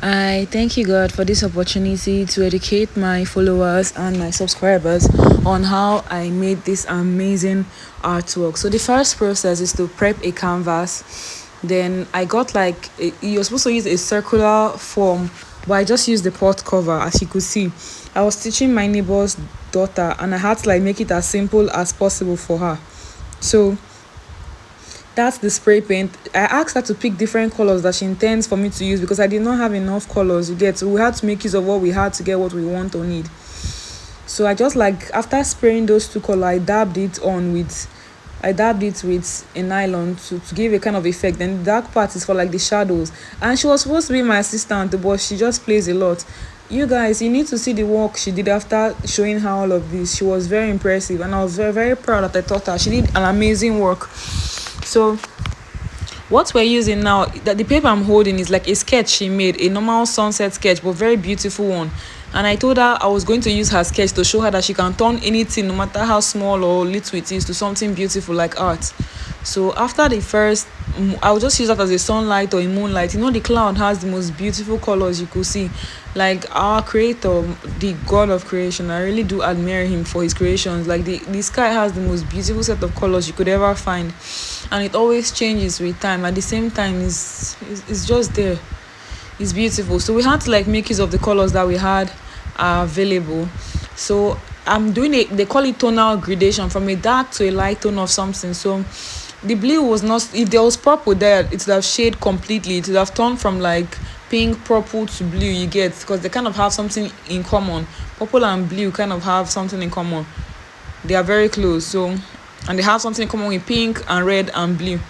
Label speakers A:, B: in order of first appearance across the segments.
A: I thank you, God, for this opportunity to educate my followers and my subscribers on how I made this amazing artwork. So, the first process is to prep a canvas. Then, I got you're supposed to use a circular form, but I just used the pot cover, as you could see. I was teaching my neighbor's daughter, and I had to make it as simple as possible for her. So, that's the spray paint. I asked her to pick different colors that she intends for me to use because I did not have enough colors you get. So we had to make use of what we had to get what we want or need. So I just after spraying those two colors, I dabbed it with a nylon to give a kind of effect. Then the dark part is for the shadows. And she was supposed to be my assistant, but she just plays a lot. You guys, you need to see the work she did after showing her all of this. She was very impressive, and I was very, very proud that I taught her. She did an amazing work. So what we're using now, that the paper I'm holding is like a sketch she made, a normal sunset sketch, but very beautiful one. And I told her I was going to use her sketch to show her that she can turn anything, no matter how small or little it is, to something beautiful like art. So after the first, I'll just use that as a sunlight or a moonlight. You know, the cloud has the most beautiful colors you could see. Like our creator, the God of creation, I really do admire him for his creations. Like the sky has the most beautiful set of colors you could ever find, and it always changes with time. At the same time, it's just there. It's beautiful. So we had to make use of the colors that we had available. So I'm doing it. They call it tonal gradation from a dark to a light tone of something. So the blue was not. If there was purple there, it would have shaded completely. It would have turned from pink, purple to blue. You get, because they kind of have something in common. Purple and blue kind of have something in common. They are very close. So, and they have something in common with pink and red and blue.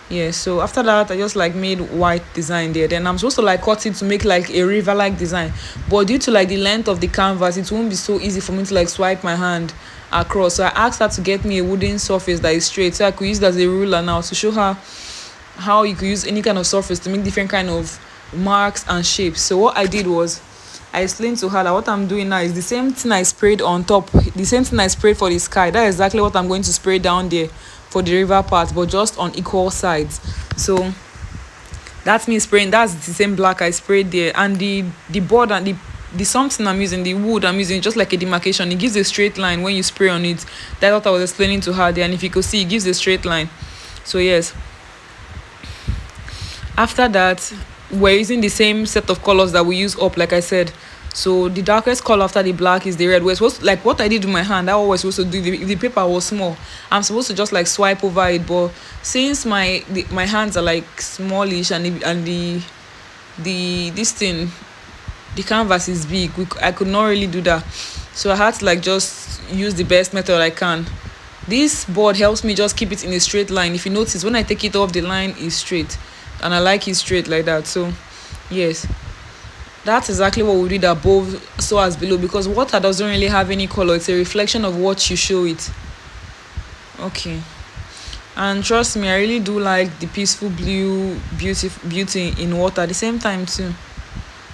A: Yeah, so after that I just made white design there. Then I'm supposed to cut it to make a river design, but due to the length of the canvas, it won't be so easy for me to swipe my hand across. So I asked her to get me a wooden surface that is straight, so I could use it as a ruler now to show her how you could use any kind of surface to make different kind of marks and shapes. So what I did was I explained to her that what I'm doing now is the same thing I sprayed on top, the same thing I sprayed for the sky. That's exactly what I'm going to spray down there for the river part, but just on equal sides. So that's me spraying. That's the same black I sprayed there, and the board and the something I'm using, the wood I'm using, just like a demarcation. It gives a straight line when you spray on it. That's what I was explaining to her there, and if you could see, it gives a straight line. So yes, after that, we're using the same set of colors that we use up, like I said. So the darkest color after the black is the red. We're supposed what I did with my hand, that what we're supposed to do. If the paper was small, I'm supposed to just swipe over it. But since my hands are smallish, and the this thing, the canvas is big, I could not really do that. So I had to just use the best method I can. This board helps me just keep it in a straight line. If you notice, when I take it off, the line is straight, and I like it straight like that. So yes, that's exactly what we did above so as below, because water doesn't really have any color. It's a reflection of what you show it. Okay, and trust me, I really do like the peaceful blue beauty in water. At the same time too,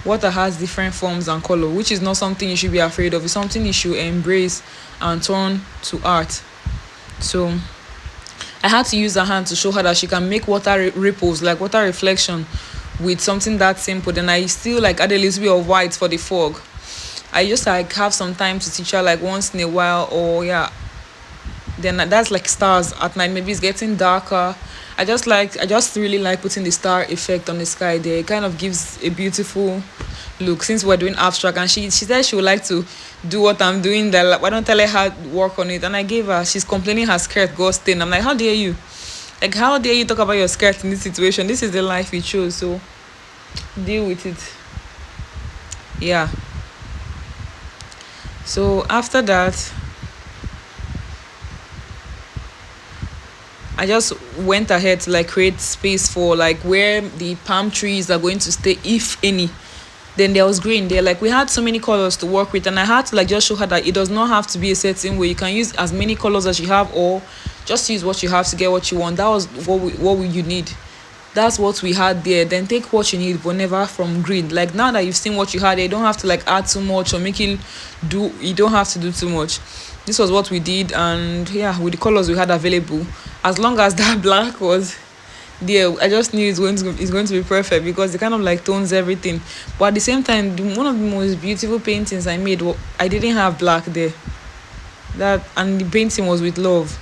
A: water has different forms and color, which is not something you should be afraid of. It's something you should embrace and turn to art. So I had to use her hand to show her that she can make water ripples, like water reflection, with something that simple. Then I still add a little bit of white for the fog. I just have some time to teach her once in a while, or yeah. Then that's stars at night. Maybe it's getting darker. I just really like putting the star effect on the sky there. It kind of gives a beautiful look, since we're doing abstract, and she said she would like to do what I'm doing. That why don't I let her work on it? And I gave her. She's complaining her skirt got stained. I'm like, how dare you? How dare you talk about your skirt in this situation? This is the life we chose, so deal with it. Yeah. So after that, I just went ahead to create space for where the palm trees are going to stay, if any. Then there was green there. We had so many colors to work with, and I had to just show her that it does not have to be a certain way. You can use as many colors as you have, or just use what you have to get what you want. That was what you need. That's what we had there. Then take what you need, but never from green. Now that you've seen what you had, you don't have to add too much or make it do. You don't have to do too much. This was what we did, and yeah, with the colors we had available, as long as that black was there. I just knew it's going to be perfect because it kind of like tones everything. But at the same time, one of the most beautiful paintings I made, I didn't have black there. That, and the painting was with love.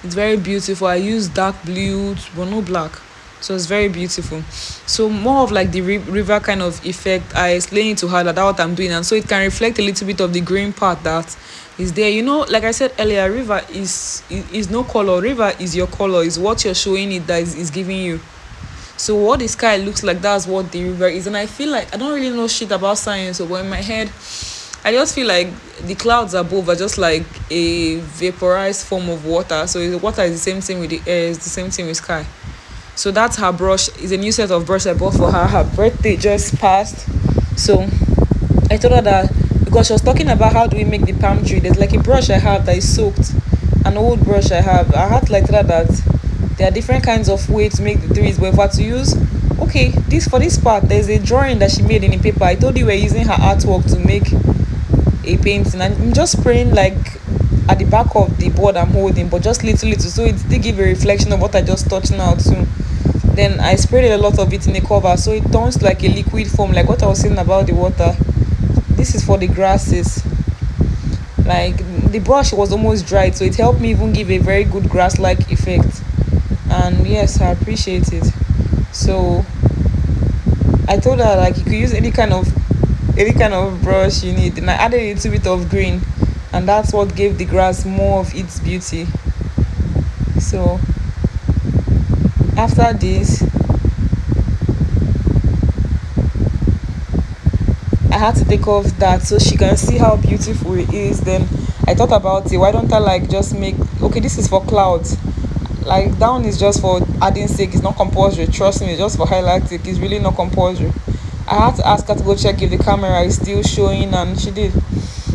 A: It's very beautiful. I used dark blue but no black, so it's very beautiful. So more of like the river kind of effect. I explained to her that that's what I'm doing, and so it can reflect a little bit of the green part that is there. Like I said earlier, river is no color. River is your color. Is what you're showing it that is giving you. So what the sky looks like, that's what the river is. And I feel like I don't really know shit about science, but in my head, I just feel like the clouds above are just like a vaporized form of water. So water is the same thing with the air, it's the same thing with sky. So that's her brush. It's a new set of brush I bought for her. Her birthday just passed. So I told her that, because she was talking about how do we make the palm tree. There's like a brush I have that is soaked, an old brush I have. I had to like tell her that there are different kinds of way to make the trees, but if I to use, okay, this for this part, there's a drawing that she made in a paper. I told you we're using her artwork to make a painting, and I'm just spraying like at the back of the board I'm holding, but just little, so it did give a reflection of what I just touched now too. Then I sprayed a lot of it in a cover, so it turns like a liquid form, like what I was saying about the water. This is for the grasses. Like the brush was almost dried, so it helped me even give a very good grass-like effect. And yes, I appreciate it. So I told her like you could use any kind of brush you need, and I added a little bit of green, and that's what gave the grass more of its beauty. So after this, I had to take off that so she can see how beautiful it is. Then I thought about it. Why don't I like just make, okay, this is for clouds. Like down is just for adding sake. It's not compulsory. Trust me, it's just for highlighting. It's really not compulsory. I had to ask her to go check if the camera is still showing, and she did.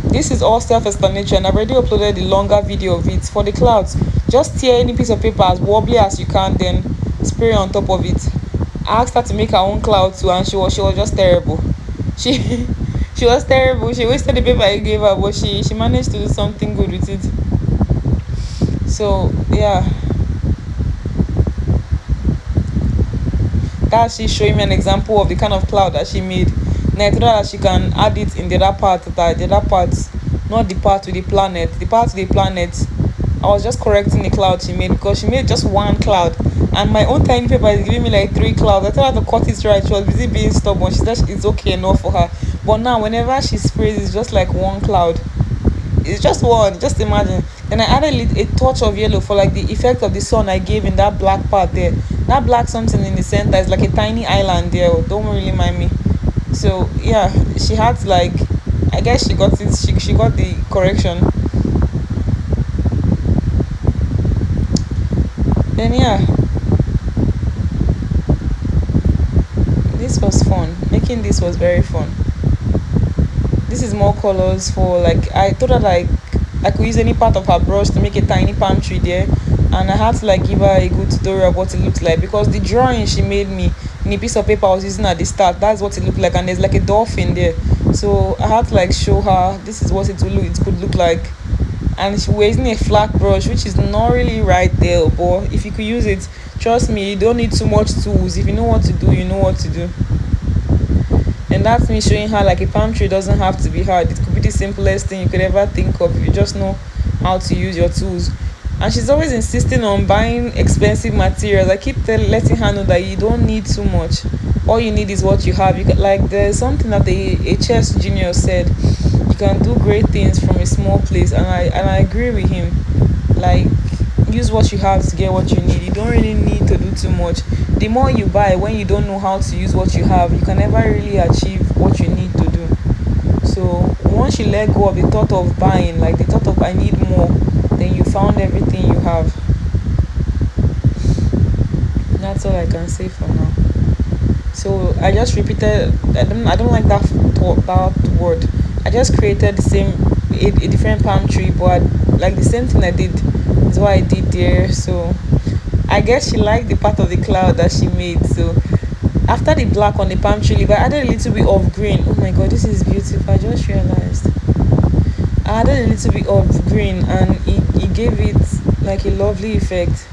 A: This is all self-explanatory, and I've already uploaded the longer video of it. For the clouds, just tear any piece of paper as wobbly as you can, then spray on top of it. I asked her to make her own cloud too, and she was just terrible. She she was terrible. She wasted the paper I gave her, but she managed to do something good with it. So yeah, that she's showing me an example of the kind of cloud that she made. And I told her that she can add it in the other part, that the other part, not the part with the planet. The part with the planet, I was just correcting the cloud she made, because she made just one cloud. And my own tiny paper is giving me like three clouds. I told her to cut it right. She was busy being stubborn. She said it's okay enough for her. But now, whenever she sprays, it's just like one cloud. It's just one. Just imagine. Then I added a touch of yellow for like the effect of the sun I gave in that black part there. That black something in the center is like a tiny island there. Don't really mind me. So yeah, she had to like, I guess she got it. She got the correction. Then yeah, this was fun. Making this was very fun. This is more colors for like, I thought that like I could use any part of her brush to make a tiny palm tree there, and I had to like give her a good tutorial of what it looks like, because the drawing she made me in a piece of paper I was using at the start, that's what it looked like, and there's like a dolphin there. So I had to like show her this is what it could look like. And we're using a flat brush, which is not really right there, but if you could use it, trust me, you don't need too much tools. If you know what to do, you know what to do. And that's me showing her like a palm tree doesn't have to be hard. It could be the simplest thing you could ever think of if you just know how to use your tools. And she's always insisting on buying expensive materials. I keep letting her know that you don't need too much. All you need is what you have. You can, like, there's something that a chess junior said, you can do great things from a small place, and I agree with him. Like, use what you have to get what you need. You don't really need to do too much. The more you buy when you don't know how to use what you have, you can never really achieve what you need to do. So once you let go of the thought of buying, like the thought of I need more, then you found everything you have. That's all I can say for now. So I just repeated, I don't like that word. I just created the same, a different palm tree, but like the same thing I did is what I did there. So I guess she liked the part of the cloud that she made. So after the black on the palm tree leaf, I added a little bit of green. Oh my god, this is beautiful. I just realized I added a little bit of green, and it gave it like a lovely effect.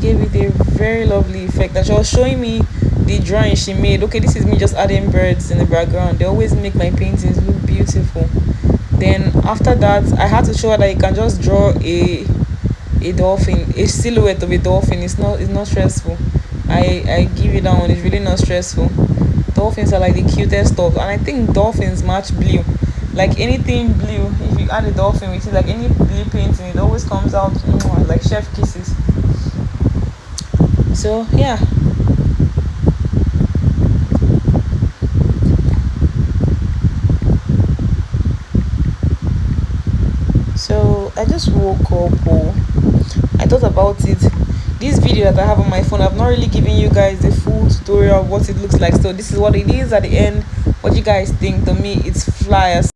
A: gave it a very lovely effect. And she was showing me the drawing she made. Okay, this is me just adding birds in the background. They always make my paintings look beautiful. Then after that, I had to show her that you can just draw a dolphin, a silhouette of a dolphin. It's not stressful. I give you that one. It's really not stressful. Dolphins are like the cutest stuff, and I think dolphins match blue. Like anything blue, if you add a dolphin with it, like any blue painting, it always comes out like chef kisses. So yeah. So I just woke up. Oh, I thought about it. This video that I have on my phone, I've not really given you guys the full tutorial of what it looks like. So this is what it is at the end. What you guys think? To me, it's flyers.